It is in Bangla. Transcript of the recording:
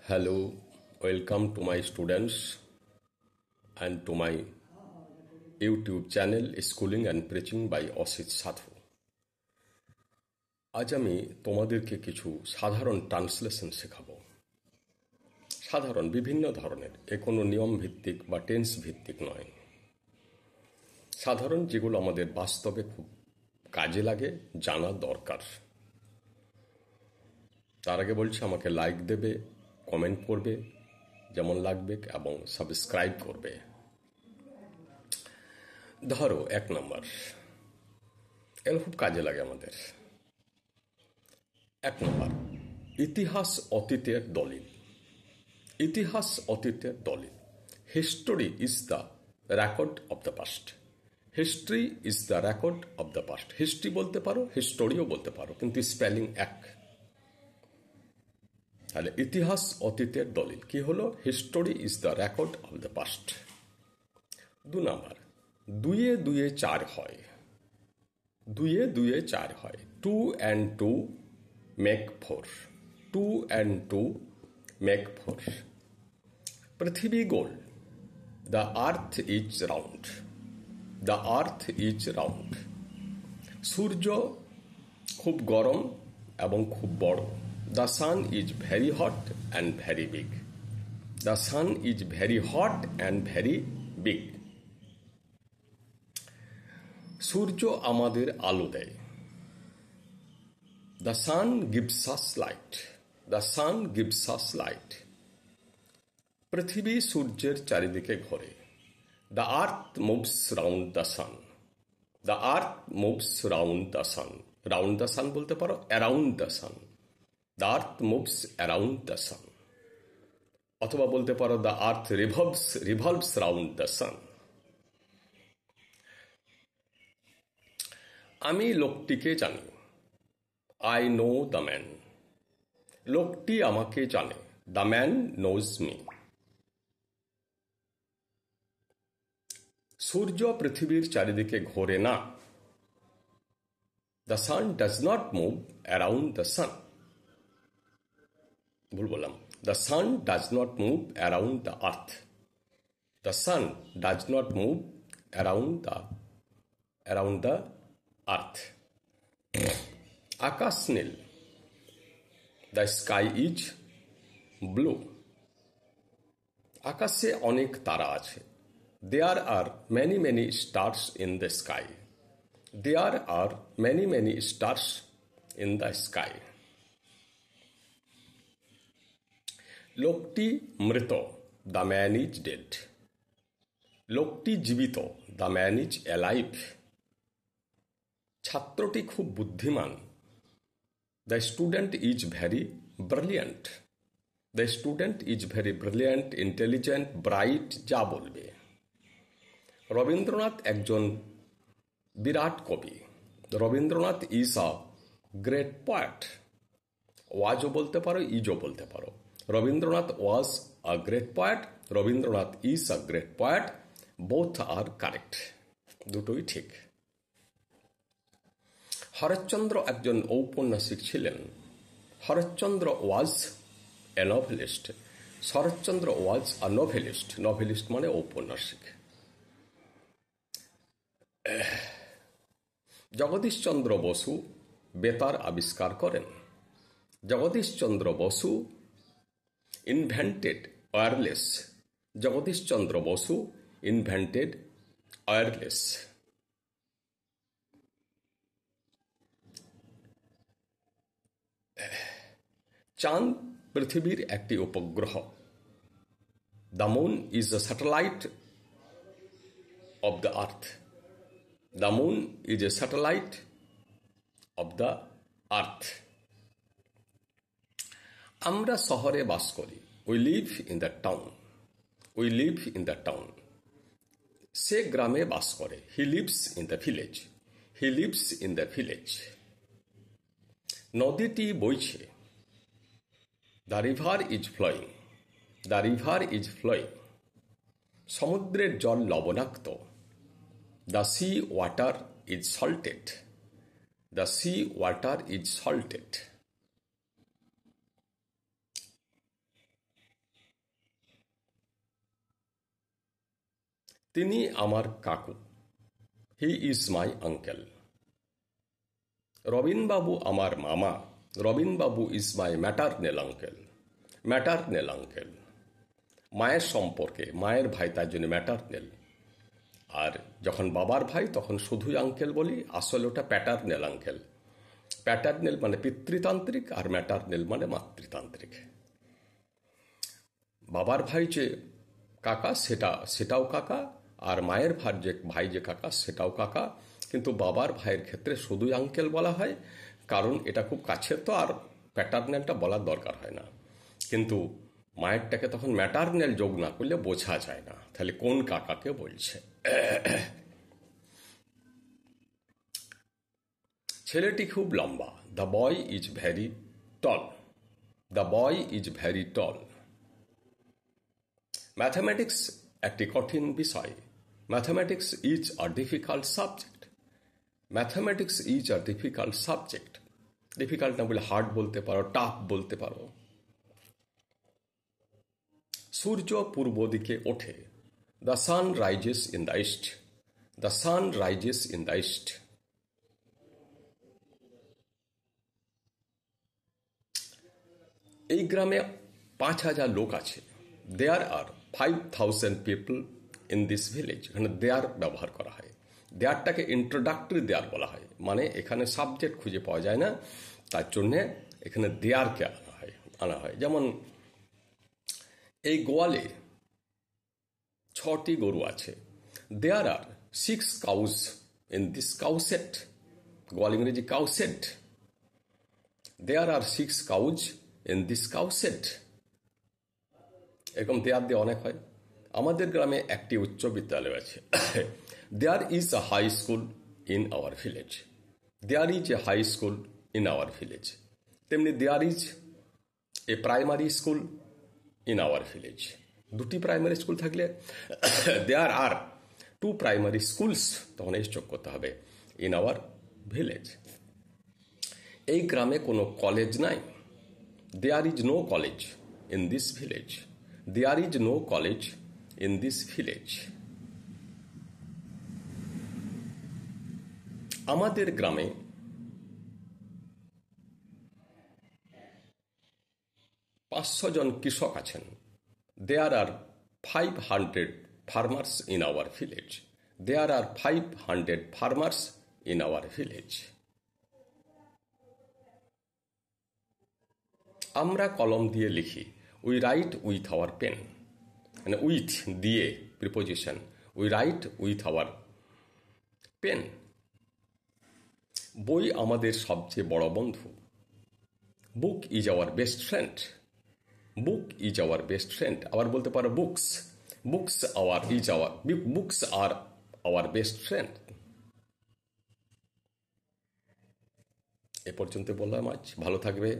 Hello, welcome to my students and to my YouTube channel Schooling and Preaching by Asit সাধু। আজ আমি তোমাদেরকে কিছু সাধারণ ট্রান্সলেশন শেখাবো। সাধারণ বিভিন্ন ধরনের, কোনো নিয়ম ভিত্তিক বা টেন্স ভিত্তিক নয়। সাধারণ যেগুলো আমাদের বাস্তবে খুব কাজে লাগে, জানা দরকার। তার আগে বলছি আমাকে লাইক দেবে, কমেন্ট করবে যেমন লাগবে এবং সাবস্ক্রাইব করবে। ধরো 1 নম্বর, এগুলো খুব কাজে লাগে আমাদের। 1 নম্বর, ইতিহাস অতীতের দলিল। ইতিহাস অতীতের দলিল। History is the record of the past. History is the record of the past. History বলতে পারো, হিস্টোরিও বলতে পারো, কিন্তু স্পেলিং এক। তাহলে ইতিহাস অতীতের দলিল কি হলো? History is the record of the past. 2 নম্বর, 2 2 4 হয়। 2 2 4 হয়। 2 and 2 make 4। 2 and 2 make 4। পৃথিবী গোল। The earth is round. The earth is round. সূর্য খুব গরম এবং খুব বড়। The sun is very hot and very big. The sun is very hot and very big. সূর্য আমাদের আলো দেয়। The sun gives us light. The sun gives us light. পৃথিবী সূর্যের চারিদিকে ঘোরে। The earth moves round the sun. The earth moves round the sun. Round the sun বলতে পারো, around the sun. The earth moves around the sun. অথবা বলতে পারো the earth revolves round the sun. আমি লোকটিকে জানি। I know the man. লোকটি আমাকে জানে। The man knows me. সূর্য পৃথিবীর চারিদিকে ঘোরে না। The sun does not move around the sun. ভুল বললাম। The sun does not move around the earth. The sun does not move around the earth. Akash Neil. The sky is blue. আকাশে অনেক তারা আছে। There are many stars in the sky. There are many stars in the sky. লোকটি মৃত। The man is dead. লোকটি জীবিত। The man is alive. ছাত্রটি খুব বুদ্ধিমান। The student is very brilliant. The student is very brilliant, intelligent, bright, যা বলবে। রবীন্দ্রনাথ একজন বিরাট কবি। Rabindranath is a great poet. ওয়াজও বলতে পারো, ইজও বলতে পারো। Rabindranath was a great poet. Rabindranath is a great poet. Both are correct. দুটোই ঠিক। হরশ্চন্দ্র একজন ঔপন্যাসিক ছিলেন। হরশ্চন্দ্র was a novelist. Saratchandra was a novelist. Novelist মানে ঔপন্যাসিক। জগদীশচন্দ্র বসু বেতার আবিষ্কার করেন। Jagadish Chandra Basu invented wireless. Jagadish Chandra Bosu invented wireless. চাঁদ পৃথিবীর একটি উপগ্রহ। The moon is a satellite of the earth. The moon is a satellite of the earth. আমরা শহরে বাস করি। We live in the town. We live in the town. সে গ্রামে বাস করে। He lives in the village. He lives in the village. নদীটি বইছে। The river is flowing. The river is flowing. সমুদ্রের জল লবণাক্ত। The sea water is salted. The sea water is salted. তিনি আমার কাকু, হি ইজ মাই আঙ্কেল। রবিনবাবু আমার মামা, রবিনবাবু ইজ মাই ম্যাটারনেল আঙ্কেল, ম্যাটারনেল আঙ্কেল। মায়ের সম্পর্কে, মায়ের ভাই, তার জন্য ম্যাটারনেল। আর যখন বাবার ভাই তখন শুধুই আঙ্কেল বলি, আসলে ওটা প্যাটারনেল আঙ্কেল। প্যাটারনেল মানে পিতৃতান্ত্রিক, আর ম্যাটারনেল মানে মাতৃতান্ত্রিক। বাবার ভাই যে কাকা সেটাও কাকা, আর মায়ের ভাই যে কাকা সেটাও কাকা। কিন্তু বাবার ভাইয়ের ক্ষেত্রে শুধুই আঙ্কেল বলা হয়, কারণ এটা খুব কাছের তো, আর প্যাটারনেলটা বলার দরকার হয় না। কিন্তু মায়েরটাকে তখন ম্যাটারনেল যোগ না করলে বোঝা যায় না তাহলে কোন কাকাকে বলছে। ছেলেটি খুব লম্বা, the boy is very tall, the boy is very tall. Mathematics একটি কঠিন বিষয়, mathematics is a difficult subject, mathematics is a difficult subject. Difficult না বলে হার্ড বলতে পারো, টাফ বলতে পারো। সূর্য পূর্ব দিকে ওঠে, the sun rises in the east, the sun rises in the east. এই গ্রামে 5,000 লোক আছে, দেয়ার আর 5,000 পিপল ইন দিস ভিলেজ। এখানে দেয়ার ব্যবহার করা হয়, দেয়ারটাকে ইন্ট্রোডাক্টরি দেয়ার বলা হয়, মানে এখানে সাবজেক্ট খুঁজে পাওয়া যায় না, তার জন্যে এখানে দেয়ারকে আনা হয়। যেমন এই গোয়ালে 6টি গরু আছে, দেয়ার আর 6 কাউস ইন দিস কাউসেট। গোয়াল ইংরেজি কাউসেট, দেয়ার আর 6 কাউজ ইন দিস কাউসেট। এরকম দেয়ার দিয়ে অনেক হয়। আমাদের গ্রামে একটি উচ্চ বিদ্যালয় আছে, there is a high school in our village, there is a high school in our village. তেমনি there is a primary school in our village. 2টি প্রাইমারি স্কুল থাকলে দেয়ার আর 2 প্রাইমারি স্কুলস, তখন এই যোগ করতে হবে, ইন আওয়ার ভিলেজ। এই গ্রামে কোনো কলেজ নাই, there is no college in this village, there is no college in this village. আমাদের গ্রামে 500 জন কৃষক আছেন, there are 500 farmers in our village, there are 500 farmers in our village. আমরা কলম দিয়ে লিখি, we write with our pen, মানে উইথ দিয়ে preposition, we write with our pen. বই আমাদের সবচেয়ে বড় বন্ধু, book is our best friend, book is our best friend. আবার বলতে পারো books, books are our best friend. এ পর্যন্ত বললাম আজ। ভালো থাকবে।